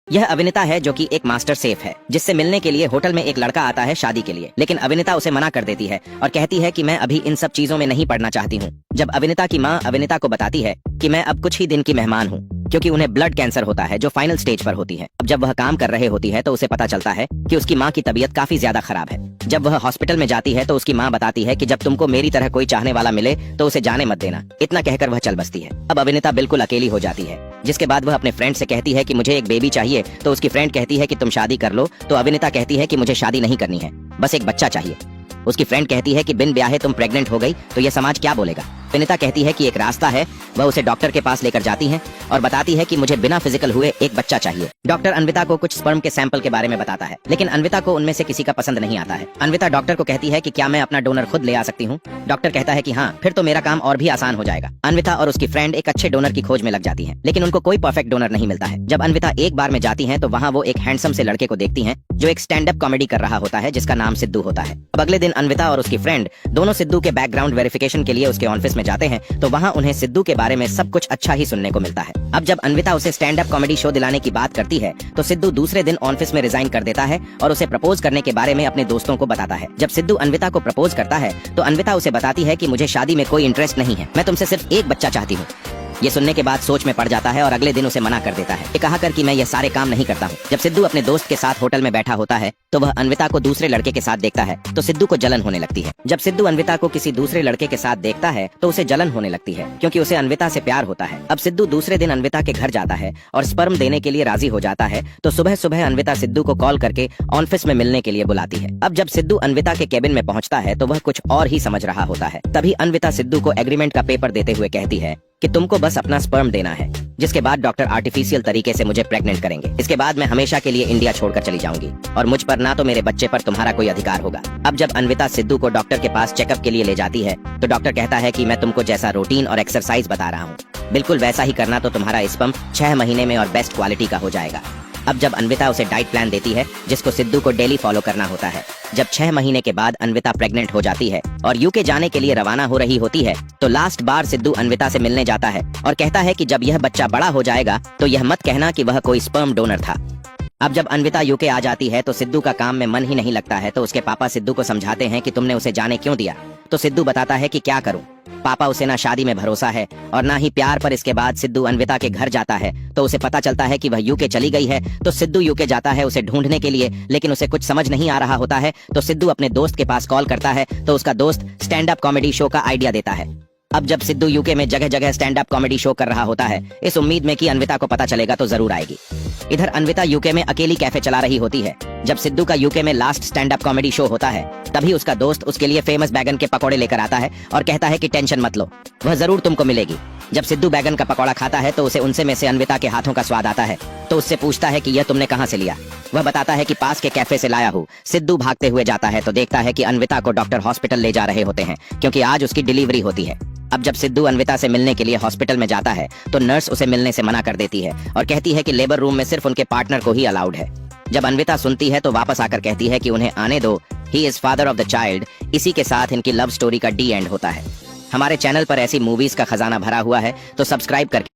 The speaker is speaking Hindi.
यह अविनिता है जो कि एक मास्टर सेफ है, जिससे मिलने के लिए होटल में एक लड़का आता है शादी के लिए। लेकिन अविनिता उसे मना कर देती है और कहती है कि मैं अभी इन सब चीजों में नहीं पढ़ना चाहती हूँ। जब अविनिता की माँ अविनिता को बताती है कि मैं अब कुछ ही दिन की मेहमान हूँ, क्योंकि उन्हें ब्लड कैंसर होता है जो फाइनल स्टेज पर होती है। अब जब वह काम कर रहे होती है तो उसे पता चलता है कि उसकी माँ की तबीयत काफी ज्यादा खराब है। जब वह हॉस्पिटल में जाती है तो उसकी माँ बताती है कि जब तुमको मेरी तरह कोई चाहने वाला मिले तो उसे जाने मत देना। इतना कहकर वह चल बसती है। अब अविनिता बिल्कुल अकेली हो जाती है, जिसके बाद वह अपने फ्रेंड से कहती है कि मुझे एक बेबी चाहिए। तो उसकी फ्रेंड कहती है कि तुम शादी कर लो। तो अविनिता कहती है कि मुझे शादी नहीं करनी है, बस एक बच्चा चाहिए। उसकी फ्रेंड कहती है कि बिन ब्याहे तुम प्रेग्नेंट हो गई तो यह समाज क्या बोलेगा। अविनिता कहती है कि एक रास्ता है। वह उसे डॉक्टर के पास लेकर जाती है और बताती है कि मुझे बिना फिजिकल हुए एक बच्चा चाहिए। डॉक्टर अन्विता को कुछ स्पर्म के सैंपल के बारे में बताता है, लेकिन अन्विता को उनमें से किसी का पसंद नहीं आता है। अन्विता डॉक्टर को कहती है कि क्या मैं अपना डोनर खुद ले आ सकती हूँ। डॉक्टर कहता है कि हाँ, फिर तो मेरा काम और भी आसान हो जाएगा। अन्विता और उसकी फ्रेंड एक अच्छे डोनर की खोज में लग जाती है, लेकिन उनको कोई परफेक्ट डोनर नहीं मिलता है। जब अन्विता एक बार में जाती है तो वहाँ वो एक हैंडसम से लड़के को देखती है जो एक स्टैंड अप कॉमेडी कर रहा होता है, जिसका नाम सिद्धू होता है। अब अगले दिन अन्विता और उसकी फ्रेंड दोनों सिद्धू के बैकग्राउंड वेरिफिकेशन के लिए उसके ऑफिस में जाते हैं, तो वहाँ उन्हें सिद्धू के बारे में सब कुछ अच्छा ही सुनने को मिलता है। अब जब अन्विता उसे स्टैंड अप कॉमेडी शो दिलाने की बात करती है तो सिद्धू दूसरे दिन ऑफिस में रिजाइन कर देता है और उसे प्रपोज करने के बारे में अपने दोस्तों को बताता है। जब सिद्धू अन्विता को प्रपोज करता है तो अन्विता उसे बताती है कि मुझे शादी में कोई इंटरेस्ट नहीं है, मैं तुमसे सिर्फ एक बच्चा चाहती हूँ। ये सुनने के बाद सोच में पड़ जाता है और अगले दिन उसे मना कर देता है, ये कहा कर कि मैं ये सारे काम नहीं करता हूँ। जब सिद्धू अपने दोस्त के साथ होटल में बैठा होता है तो वह अन्विता को दूसरे लड़के के साथ देखता है तो सिद्धू को जलन होने लगती है। जब सिद्धू अन्विता को किसी दूसरे लड़के के साथ देखता है तो उसे जलन होने लगती है, क्योंकि उसे अन्विता से प्यार होता है। अब सिद्धू दूसरे दिन अन्विता के घर जाता है और स्पर्म देने के लिए राजी हो जाता है। तो सुबह सुबह अन्विता सिद्धू को कॉल करके ऑफिस में मिलने के लिए बुलाती है। अब जब सिद्धू अन्विता के केबिन में पहुंचता है तो वह कुछ और ही समझ रहा होता है। तभी अन्विता सिद्धू को एग्रीमेंट का पेपर देते हुए कहती है कि तुमको बस अपना स्पर्म देना है, जिसके बाद डॉक्टर आर्टिफिशियल तरीके से मुझे प्रेग्नेंट करेंगे। इसके बाद मैं हमेशा के लिए इंडिया छोड़कर चली जाऊंगी और मुझ पर ना तो मेरे बच्चे पर तुम्हारा कोई अधिकार होगा। अब जब अन्विता सिद्धू को डॉक्टर के पास चेकअप के लिए ले जाती है तो डॉक्टर कहता है कि मैं तुमको जैसा रूटीन और एक्सरसाइज बता रहा हूँ, बिल्कुल वैसा ही करना तो तुम्हारा स्पर्म 6 महीने में और बेस्ट क्वालिटी का हो जाएगा। अब जब अन्विता उसे डाइट प्लान देती है जिसको सिद्धू को डेली फॉलो करना होता है। जब 6 महीने के बाद अन्विता प्रेग्नेंट हो जाती है और यूके जाने के लिए रवाना हो रही होती है तो लास्ट बार सिद्धू अन्विता से मिलने जाता है और कहता है कि जब यह बच्चा बड़ा हो जाएगा तो यह मत कहना कि वह कोई स्पर्म डोनर था। अब जब अन्विता यूके आ जाती है तो सिद्धू का काम में मन ही नहीं लगता है, तो उसके पापा सिद्धू को समझाते हैं कि तुमने उसे जाने क्यों दिया। तो सिद्धू बताता है कि क्या करूं, पापा उसे ना शादी में भरोसा है और ना ही प्यार पर। इसके बाद सिद्धू अन्विता के घर जाता है तो उसे पता चलता है कि वह यूके चली गई है। तो सिद्धू यूके जाता है उसे ढूंढने के लिए, लेकिन उसे कुछ समझ नहीं आ रहा होता है। तो सिद्धू अपने दोस्त के पास कॉल करता है तो उसका दोस्त स्टैंड अप कॉमेडी शो का आइडिया देता है। अब जब सिद्धू यूके में जगह जगह स्टैंड अप कॉमेडी शो कर रहा होता है, इस उम्मीद में कि अन्विता को पता चलेगा तो जरूर आएगी। इधर अन्विता यूके में अकेली कैफे चला रही होती है। जब सिद्धू का यूके में last stand up comedy show होता है तभी उसका दोस्त उसके लिए फेमस बैगन के पकौड़े लेकर आता है और कहता है कि टेंशन मत लो, वह जरूर तुमको मिलेगी। जब सिद्धू बैगन का पकौड़ा खाता है तो उसे उनसे में से अन्विता के हाथों का स्वाद आता है, तो उससे पूछता है कि यह तुमने कहाँ से लिया। वह बताता है कि पास के कैफे से लाया हूँ। सिद्धू भागते हुए जाता है तो देखता है कि अन्विता को डॉक्टर हॉस्पिटल ले जा रहे होते हैं, क्योंकि आज उसकी डिलीवरी होती है। अब जब सिद्धू अन्विता से मिलने के लिए हॉस्पिटल में जाता है तो नर्स उसे मिलने से मना कर देती है और कहती है कि लेबर रूम में सिर्फ उनके पार्टनर को ही अलाउड है। जब अन्विता सुनती है तो वापस आकर कहती है कि उन्हें आने दो, he is father of the child. इसी के साथ इनकी लव स्टोरी का डी एंड होता है। हमारे चैनल पर ऐसी मूवीज का खजाना भरा हुआ है, तो सब्सक्राइब करके